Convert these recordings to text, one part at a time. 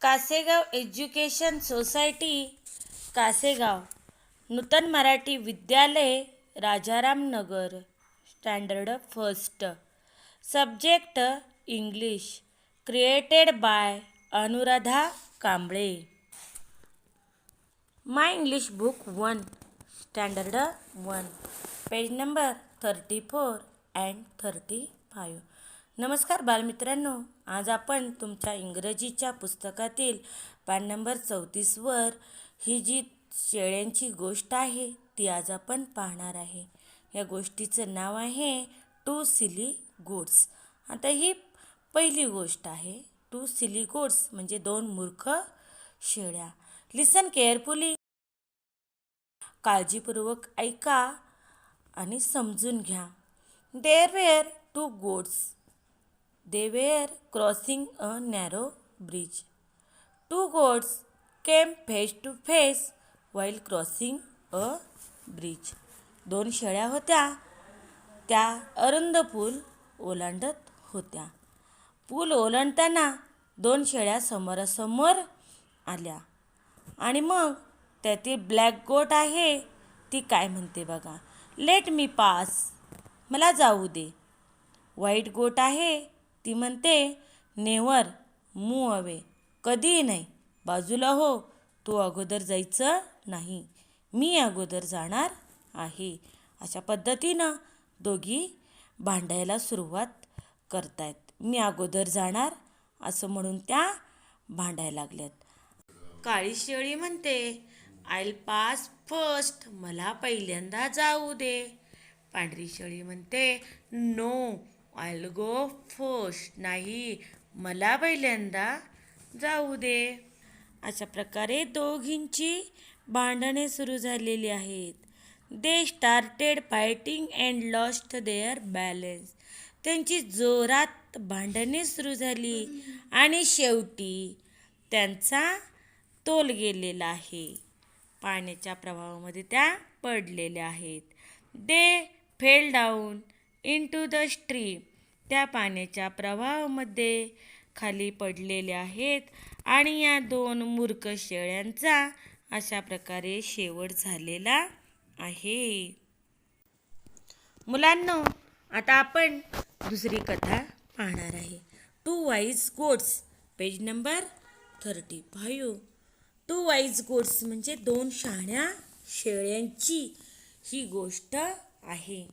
Kasegaon education society Kasegaon, Nutan Marathi Vidyalaya Rajaram Nagar, standard first, subject English, created by Anuradha Kamble. My English book 1, standard 1, page number 34 and 35. नमस्कार बालमित्रांनो, आज आपण तुमच्या इंग्रजीच्या पुस्तकातील पान नंबर 34वर ही जी शेळ्यांची गोष्ट आहे ती आज आपण पाहणार आहे. या गोष्टीचं नाव आहे 2 सिली गोट्स. आता ही पहिली गोष्ट आहे. 2 सिली गोट्स म्हणजे 2 मूर्ख शेळ्या. लिसन केअरफुली, काळजीपूर्वक ऐका आणि समजून घ्या. There were 2 goats. They were crossing a narrow bridge. 2 goats came face to face while crossing a bridge. 2 शेळ्या होत्या, त्या अरुंद पूल ओलांडत होत्या. पूल ओलांडताना 2 शेळ्या समोरासमोर आल्या आणि मग त्यातील ब्लॅक गोट आहे ती काय म्हणते बघा. लेट मी पास, मला जाऊ दे. व्हाईट गोट आहे ती म्हणते नेव्हर मूव अवे, कधीही नाही, बाजूला हो, तू अगोदर जायचं नाही, मी अगोदर जाणार आहे. अशा पद्धतीनं दोघी भांडायला सुरुवात करतायत. मी अगोदर जाणार असं म्हणून त्या भांडायला लागल्यात. काळी शेळी म्हणते आयल पास फर्स्ट, मला पहिल्यांदा जाऊ दे. पांढरी शेळी म्हणते नो आयल गो फर्स्ट, नाही, मला पहिल्यांदा जाऊ दे. अशा प्रकारे दोघींची भांडणे सुरू झालेली आहेत. They started fighting and lost their balance. त्यांची जोरात भांडणे सुरू झाली आणि शेवटी त्यांचा तोल गेलेला आहे. पाण्याच्या प्रवाहामध्ये त्या पडलेल्या आहेत. They fell down into the stream. त्या पाण्याच्या प्रवाहामध्ये खाली पडलेले आहेत आणि या 2 मूर्ख शेळ्यांचा अशा प्रकारे शेवट झालेला आहे. मुलांनो, आता आपण दुसरी कथा पाहणार आहे. 2 wise goats, page number 35. 2 wise goats म्हणजे 2 शहाण्या शेळ्यांची ही गोष्ट आहे.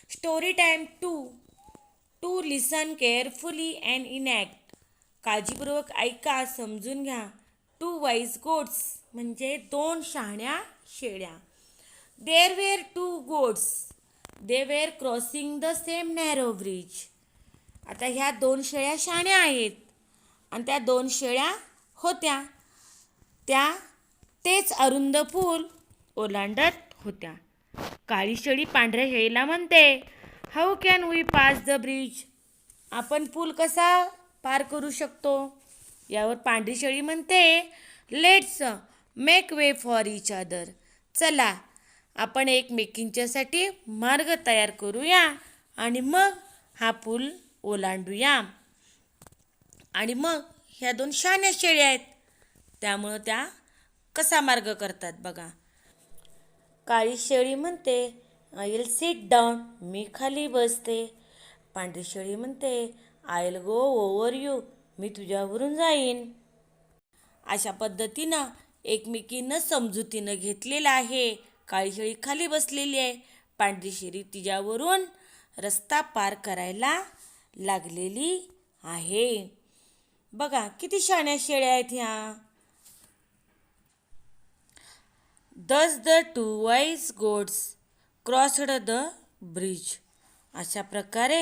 Story time 2 listen carefully and enact. काळजीपूर्वक ऐका, समजून घ्या. 2 वाईज गोट्स म्हणजे 2 शहाण्या शेळ्या. There were 2 goats. They were crossing the same narrow bridge. आता ह्या 2 शेळ्या शहाण्या आहेत आणि त्या 2 शेळ्या होत्या, त्या तेच अरुंद पूल ओलांडत होत्या. काळी शेळी पांढऱ्या शेळीला म्हणते how can we pass the bridge. आपण पूल कसा पार करू शकतो. यावर पांढरी शेळी म्हणते let's make way for each other. चला आपण एकमेकींच्यासाठी मार्ग तयार करूया आणि मग हा पूल ओलांडूया. आणि मग ह्या 2 शहाण्या शेळ्या आहेत, त्यामुळं त्या कसा मार्ग करतात बघा. काळी शेळी म्हणते आय विल सिट डाऊन, मी खाली बसते. पांढरी शेळी म्हणते I will go over you, मी तुझ्यावरून जाईन. अशा पद्धतीनं एकमेकींना समजुतीनं घेतलेलं आहे. काळी शेळी खाली बसलेली आहे, पांढरी शेळी तिच्यावरून रस्ता पार करायला लागलेली आहे. बघा किती शहाण्या शेळ्या आहेत ह्या. Thus the 2 wise goats crossed the bridge. अशा प्रकारे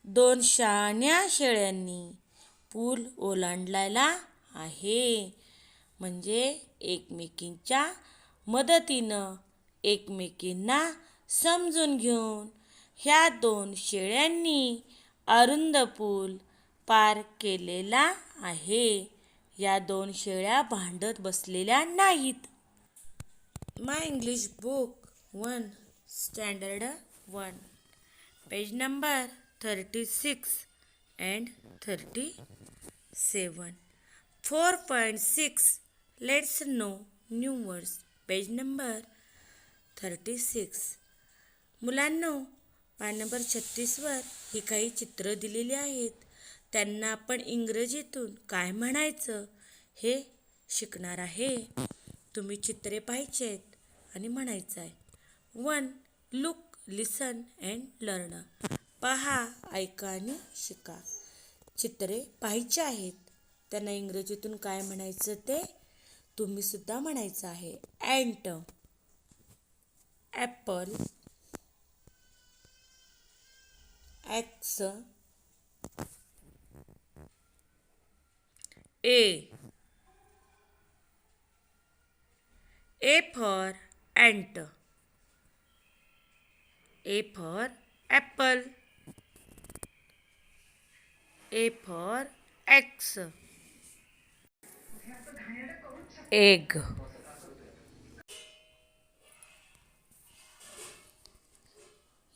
2 शहाण्या शेळ्यांनी पूल ओलांडलेला आहे. म्हणजे एकमेकींच्या मदतीनं एकमेकींना समजून घेऊन ह्या 2 शेळ्यांनी अरुंद पूल पार केलेला आहे. या 2 शेळ्या भांडत बसलेल्या नाहीत. My English book 1, standard 1, page number 36 and 37. 4.6 Let's know new words. Page number 36. मुलांनो, पान नंबर 36वर ही काही चित्र दिलेली आहेत. त्यांना आपण इंग्रजीतून काय म्हणायचं हे शिकणार आहे. तुम्ही चित्रे पाहायचेत आणि म्हणायचं आहे. 1. Look, listen and learn. पहा, ऐका आणि शिका. चित्रे पाहायची आहेत. त्यांना इंग्रजीतून काय म्हणायचं ते तुम्ही सुद्धा म्हणायचं आहे. ॲन्ट, Apple, ॲक्स, A for ant. A for apple. A for X. Egg.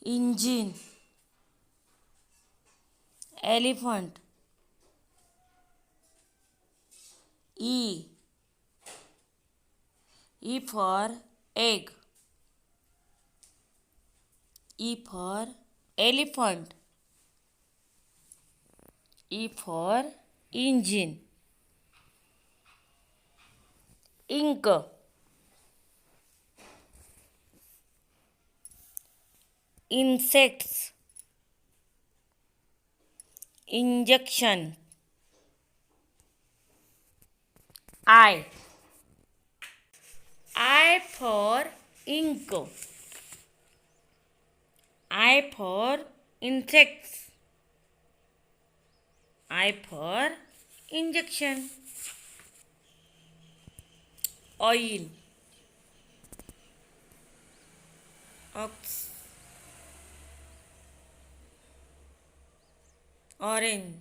Engine. Elephant. E. E for egg. E for elephant. E for engine. Ink. Insects. Injection. I. I for ink. I for insects. I for injection. Oil. Ox. Orange.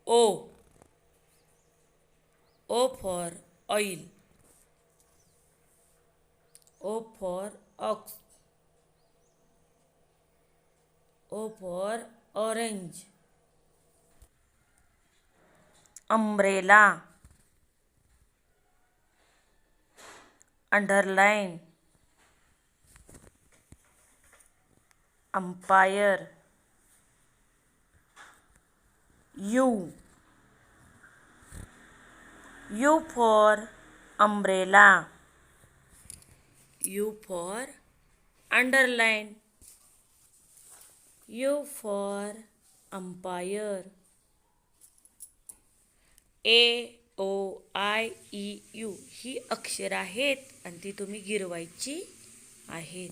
O. O for oil. O for ox. O for orange. Umbrella. Underline. Umpire. U. U for umbrella. U for underline. U for umpire. A, O, I, E, U ही अक्षर आहेत आणि ती तुम्ही गिरवायची आहेत.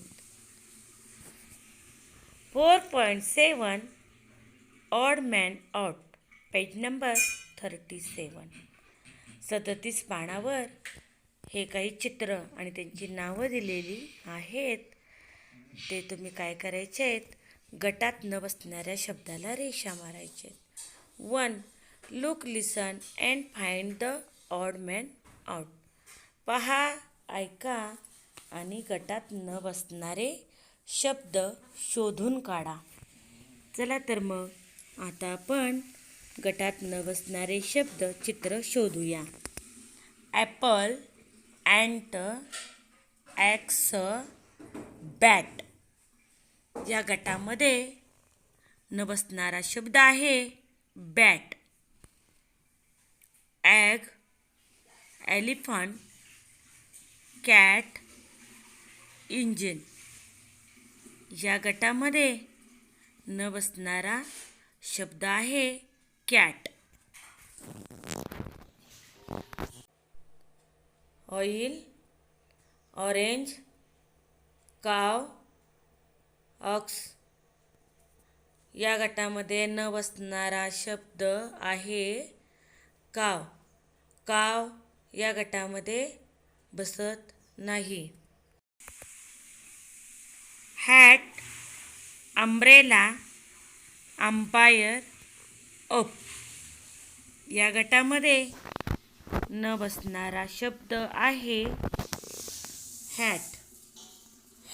4.7 odd man out. Page number 37. 37 पानावर हे काही चित्र आणि त्यांची नावं दिलेली आहेत. ते तुम्ही काय करायचे आहेत, गटात न बसणाऱ्या शब्दाला रेषा मारायचे. 1. Look, listen and find the odd man out. पहा, ऐका आणि गटात न बसणारे शब्द शोधून काढा. चला तर मग आता आपण गटात न बसणारे शब्द चित्र शोधूया. Apple, ant, axe, bat. या गटामध्ये न बसणारा शब्द आहे bat. Egg, elephant, cat, engine. या गटामध्ये न बसणारा शब्द आहे cat. Oil, orange, cow, ox. या गटामध्ये न बसणारा शब्द आहे काव. काव या गटामध्ये बसत नाही. Hat, umbrella, umpire, up. या गटामध्ये न बसणारा शब्द आहे हॅट.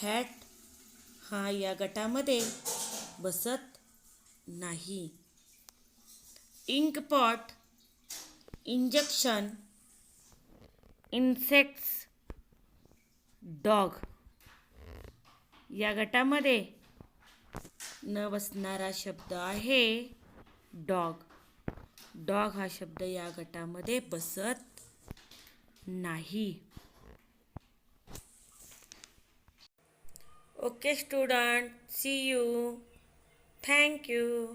हॅट हा या गटामध्ये बसत नाही. इंकपॉट, इंजेक्शन, इन्सेक्ट्स, डॉग या गटामध्ये न बसणारा शब्द आहे डॉग. डॉग हा शब्द या गटामध्ये बसत नाही. Okay student, see you. Thank you.